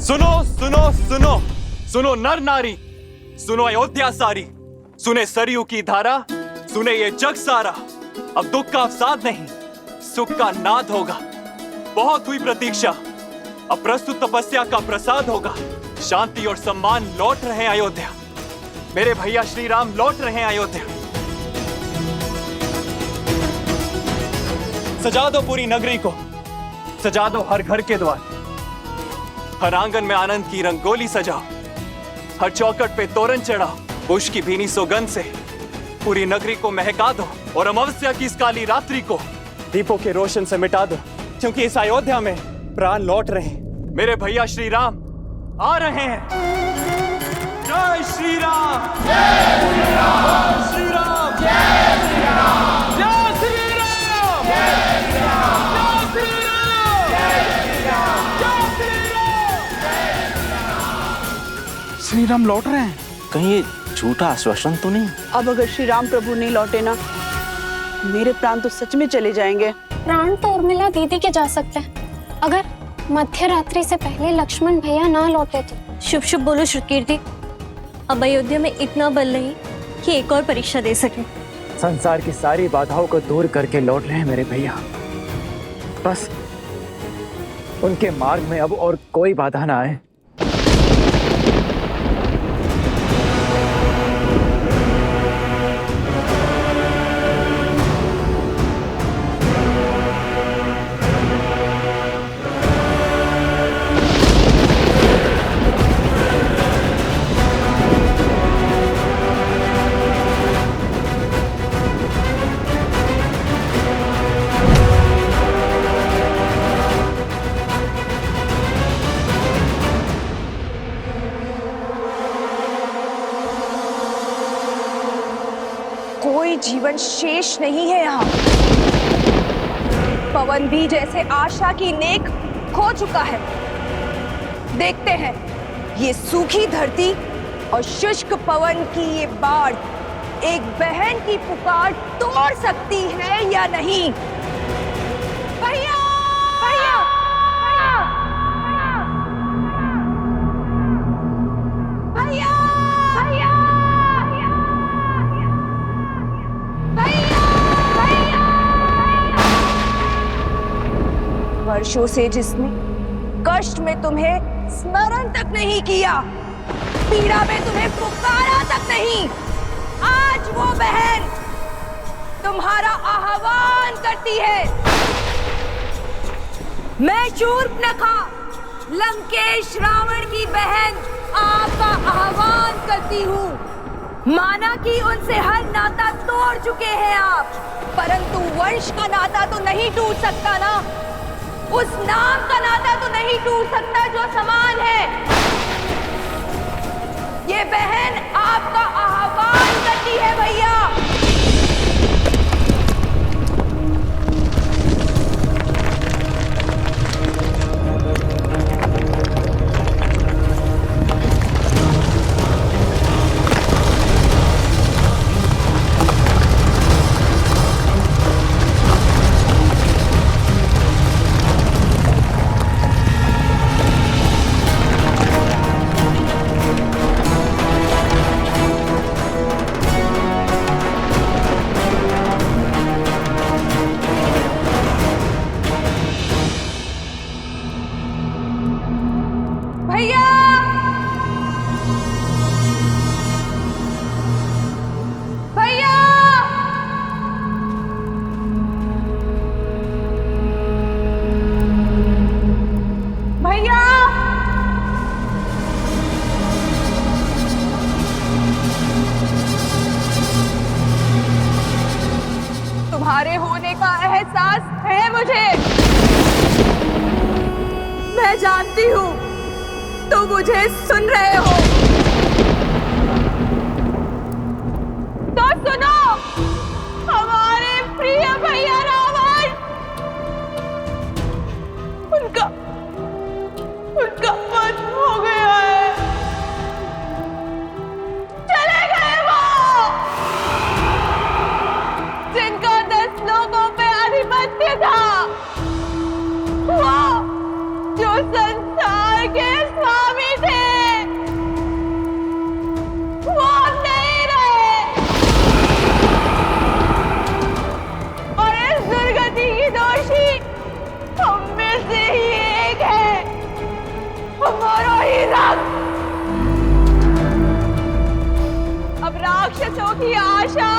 सुनो सुनो सुनो सुनो नर नारी, सुनो अयोध्या सारी, सुने सरयू की धारा, सुने ये जग सारा। अब दुख का अवसाद नहीं, सुख का नाद होगा। बहुत हुई प्रतीक्षा, अब प्रस्तुत तपस्या का प्रसाद होगा। शांति और सम्मान लौट रहे हैं अयोध्या, मेरे भैया श्री राम लौट रहे हैं अयोध्या। सजा दो पूरी नगरी को, सजा दो हर घर के द्वार, हर आंगन में आनंद की रंगोली सजाओ, हर चौखट पे तोरण चढ़ाओ। पुष्प की भीनी सुगंध से पूरी नगरी को महका दो और अमावस्या की इस काली रात्रि को दीपों के रोशन से मिटा दो, क्योंकि इस अयोध्या में प्राण लौट रहे हैं, मेरे भैया श्री राम आ रहे हैं। जय श्री राम, जय श्री राम, श्री राम, जय श्री राम, जय श्री राम, जय श्री राम, जय श्री राम, जय श्री राम, जय श्री राम। श्री राम लौट रहे हैं। कहीं ये झूठा आश्वासन तो नहीं? अब अगर श्री राम प्रभु नहीं लौटे ना, मेरे प्राण तो सच में चले जाएंगे। प्राण तो उर्मिला दीदी के जा सकते हैं, अगर मध्य रात्रि से पहले लक्ष्मण भैया ना लौटे तो। शुभ शुभ बोलो श्रुतकीर्ति, अब अयोध्या में इतना बल नहीं कि एक और परीक्षा दे सके। संसार की सारी बाधाओं को दूर करके लौट रहे हैं मेरे भैया। बस उनके मार्ग में अब और कोई बाधा ना आए। कोई जीवन शेष नहीं है यहाँ। पवन भी जैसे आशा की नेक खो चुका है। देखते हैं ये सूखी धरती और शुष्क पवन की ये बाढ़ एक बहन की पुकार तोड़ सकती है या नहीं। भैया, भैया, भैया, भैया, वर्षों से जिसने कष्ट में तुम्हें स्मरण तक नहीं किया, पीड़ा में तुम्हें पुकारा तक नहीं, आज वो बहन तुम्हारा आह्वान करती है। मैं शूर्पणखा, लंकेश रावण की बहन, आपका आह्वान करती हूँ। माना कि उनसे हर नाता तोड़ चुके हैं आप, परंतु वंश का नाता तो नहीं टूट सकता ना, उस नाम का नाता तो नहीं टूट सकता जो समान है। ये बहन आपका आह्वान करती है भैया। एहसास है मुझे। मैं जानती हूँ तुम मुझे सुन रहे हो। तो सुनो, हमारे प्रिय भैया रावण, उनका वध हो गया है। चले गए वो जिनका 10 लोगों पे आधिपत्य था, वो जो संसार के स्वामी थे, वो अब नहीं रहे। और इस दुर्गति की दोषी हम में से ही एक है, हमारा ही रक्त। अब राक्षसों की आशा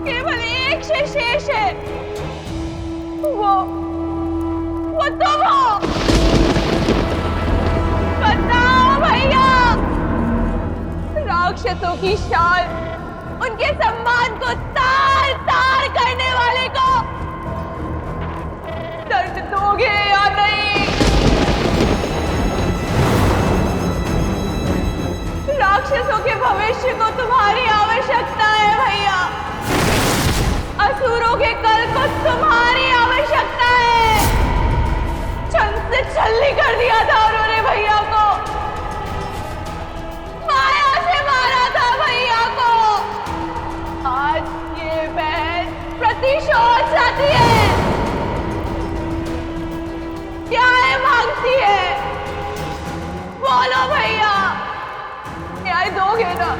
केवल एक से शेष है, वो तुम हो। बताओ भैया, राक्षसों की शान उनके सम्मान को तार तार करने वाले को दर्द दोगे या नहीं? राक्षसों के भविष्य को तुम्हारी आवश्यकता है भैया। असुरों के कल को तुम्हारी आवश्यकता है। छल से छल्ली कर दिया था उन्होंने भैया को, माया से मारा था भैया को। आज ये बहन प्रतिशोध चाहती है। क्या है मांगती है? बोलो भैया, न्याय दोगे ना?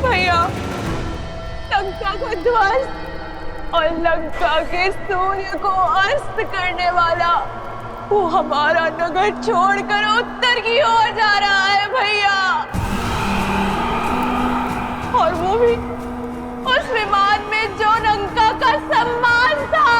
भैया, लंका को ध्वस्त और लंका के सूर्य को अस्त करने वाला वो हमारा नगर छोड़कर उत्तर की ओर जा रहा है भैया। और वो भी उस विमान में जो लंका का सम्मान था।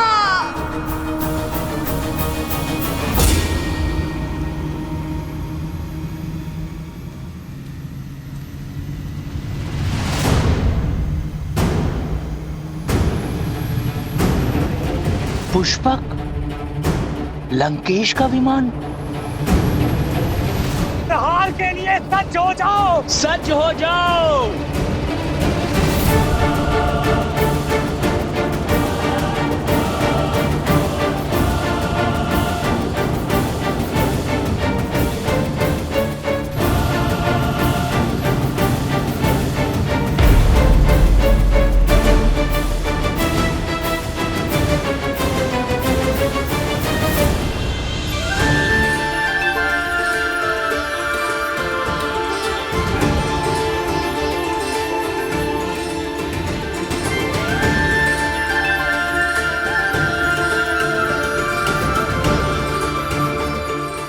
पुष्पक, लंकेश का विमान। प्रहार के लिए सज्ज हो जाओ, सज्ज हो जाओ।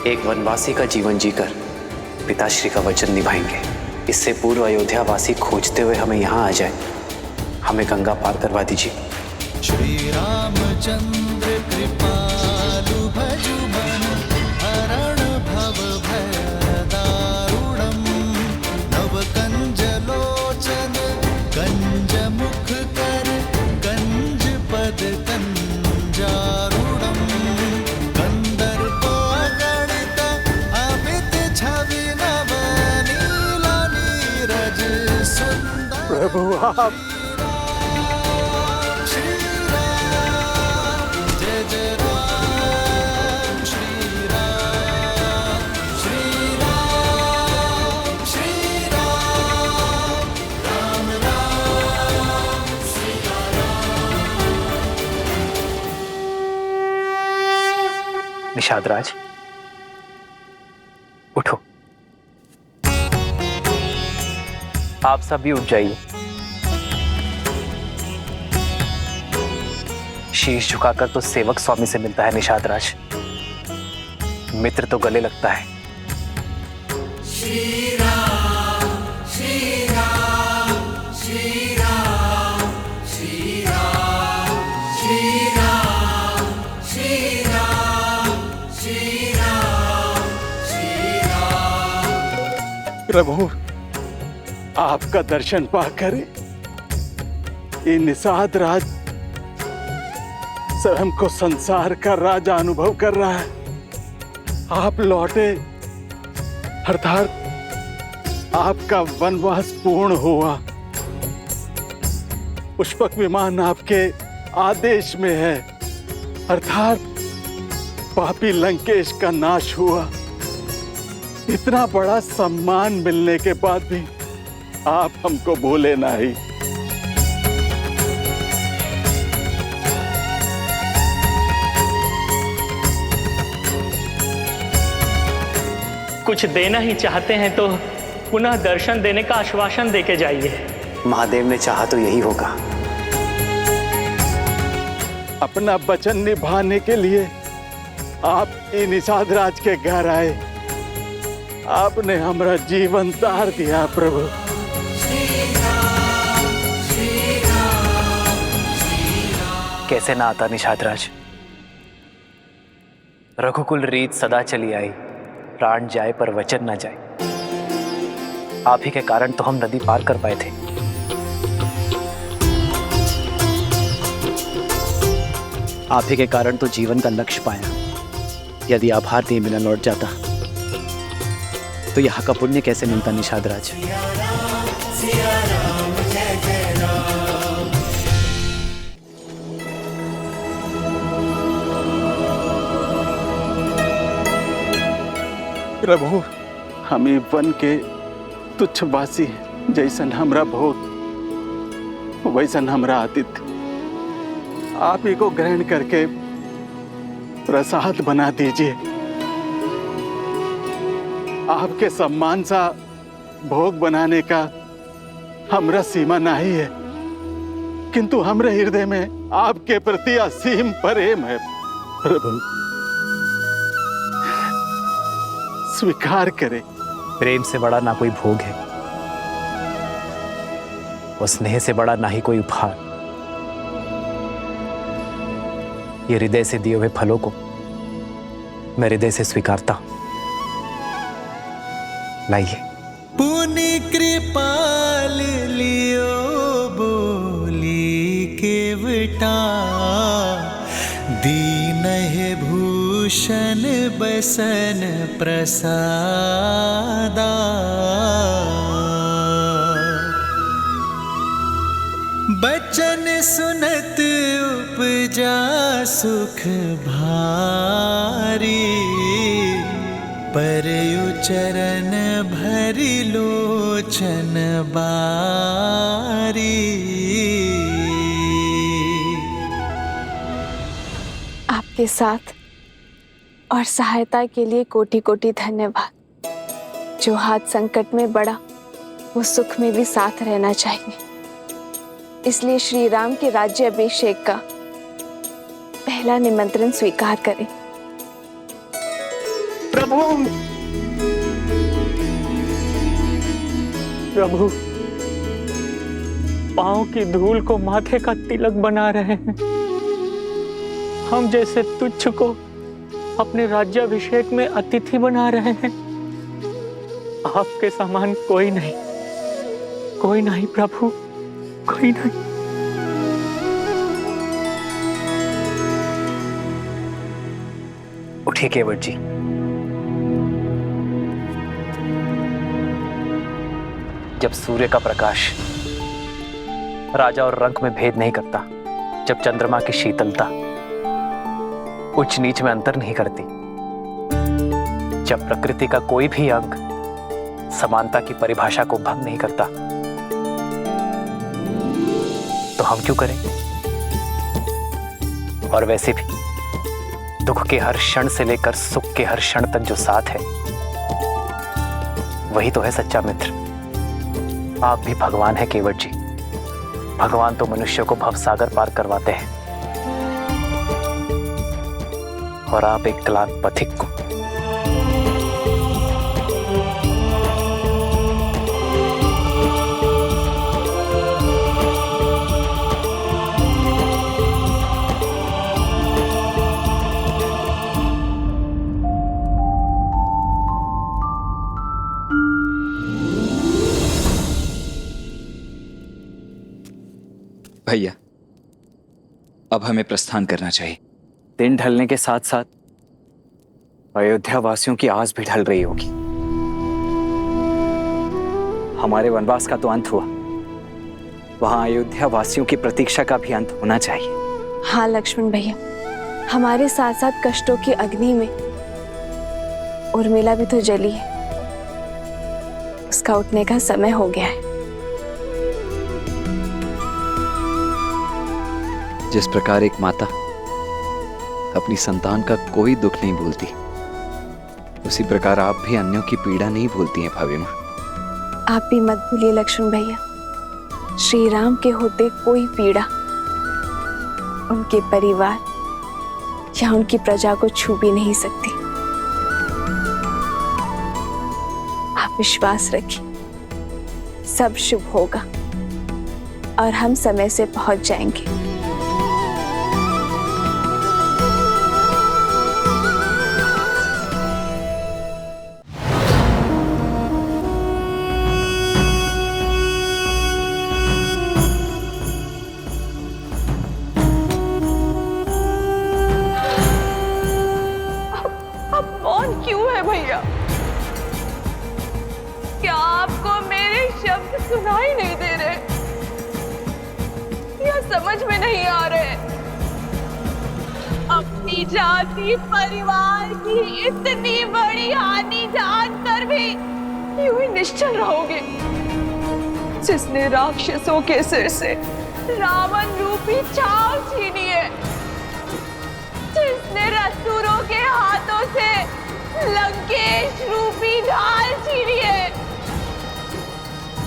एक वनवासी का जीवन जीकर पिताश्री का वचन निभाएंगे। इससे पूर्व अयोध्या वासी खोजते हुए हमें यहाँ आ जाए। हमें गंगा पार करवा दीजिए। श्री रामचंद्र कृपालु भजु मन हरण भव भय दारुणम नव कंज लोचन कंज मुख कर कंज पद कंजारुणम कंदर्प गणित अमित छवि नव नीला नीरज सुंदर। प्रभु आप निषादराज, उठो। आप सब भी उठ जाइए। शीश झुकाकर तो सेवक स्वामी से मिलता है निषादराज, मित्र तो गले लगता है। श्री राम श्री राम श्री राम श्री राम श्री राम श्री राम श्री राम श्री राम प्रभु, आपका दर्शन पाकर ये निषाद राज स्वयं को संसार का राजा अनुभव कर रहा है। आप लौटे अर्थात आपका वनवास पूर्ण हुआ। पुष्पक विमान आपके आदेश में है, अर्थात पापी लंकेश का नाश हुआ। इतना बड़ा सम्मान मिलने के बाद भी आप हमको भूले नहीं। कुछ देना ही चाहते हैं तो पुनः दर्शन देने का आश्वासन देके जाइए। महादेव ने चाहा तो यही होगा। अपना वचन निभाने के लिए आप इन निषाद राज के घर आए। आपने हमारा जीवन तार दिया प्रभु। कैसे ना आता निषाद राज। रघुकुल रीत सदा चली आई, प्राण जाए पर वचन न जाए। आप ही के कारण तो हम नदी पार कर पाए थे। आप ही के कारण तो जीवन का लक्ष्य पाया। यदि आभार दिए बिना लौट जाता तो यहाँ का पुण्य कैसे मिलता निषाद राज। प्रभु, हमें वन के तुच्छवासी जैसन हमरा भोग वैसन हमरा आतिथ्य आप ही को ग्रहण करके प्रसाद बना दीजिए। आपके सम्मान सा भोग बनाने का हमरा सीमा नहीं है, किंतु हमरे हृदय में आपके प्रति असीम प्रेम है। प्रभु स्वीकार करें। प्रेम से बड़ा ना कोई भोग है और स्नेह से बड़ा ना ही कोई उपहार। ये हृदय से दिए हुए फलों को मैं हृदय से स्वीकारता हूं। लाइए। पुनि कृपाल लियो बोली केवटा, दीन है भूषण बसन प्रसादा। बचन सुनत उपजा सुख भारी, परयु चरण भरि लोचन बारी। आपके साथ और सहायता के लिए कोटि कोटि धन्यवाद। जो हाथ संकट में बढ़ा वो सुख में भी साथ रहना चाहिए। इसलिए श्री राम के राज्य अभिषेक का पहला निमंत्रण स्वीकार करें। प्रभु, प्रभु, पांव की धूल को माथे का तिलक बना रहे हैं। हम जैसे तुच्छ को अपने राज्याभिषेक में अतिथि बना रहे हैं। आपके समान कोई नहीं, कोई नहीं प्रभु, कोई नहीं। उठिए केवट जी। जब सूर्य का प्रकाश राजा और रंक में भेद नहीं करता, जब चंद्रमा की शीतलता उच्च नीच में अंतर नहीं करती, जब प्रकृति का कोई भी अंग समानता की परिभाषा को भंग नहीं करता, तो हम क्यों करें? और वैसे भी दुख के हर क्षण से लेकर सुख के हर क्षण तक जो साथ है वही तो है सच्चा मित्र। आप भी भगवान है केवट जी। भगवान तो मनुष्य को भवसागर पार करवाते हैं और आप एक क्लांत पथिक को। भैया, अब हमें प्रस्थान करना चाहिए। दिन ढलने के साथ साथ अयोध्या वासियों की आस भी ढल रही होगी। हमारे वनवास का तो अंत हुआ, वहां अयोध्या वासियों की प्रतीक्षा का भी अंत होना चाहिए। हाँ लक्ष्मण भैया, हमारे साथ साथ कष्टों की अग्नि में उर्मिला भी तो जली है। उसका उठने का समय हो गया है। जिस प्रकार एक माता अपनी संतान का कोई दुख नहीं भूलती, उसी प्रकार आप भी अन्यों की पीड़ा नहीं भूलती हैं भाभी माँ। आप भी मत भूलिए लक्ष्मण भैया, श्री राम के होते कोई पीड़ा उनके परिवार या उनकी प्रजा को छू भी नहीं सकती। आप विश्वास रखिए, सब शुभ होगा और हम समय से पहुंच जाएंगे। कौन क्यों है भैया? क्या आपको मेरे शब्द सुनाई नहीं दे रहे या समझ में नहीं आ रहे? अपनी जाति परिवार की इतनी बड़ी हानि जानकर भी यूं ही निश्चल रहोगे? जिसने राक्षसों के सिर से रावण रूपी छाव छीनी है, जिसने असुरों के हाथों से लंकेश रूपी ढाल छीनी है,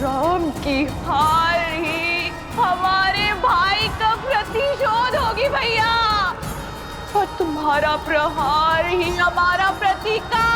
राम की हार ही हमारे भाई का प्रतिशोध होगी भैया, और तुम्हारा प्रहार ही हमारा प्रतीकार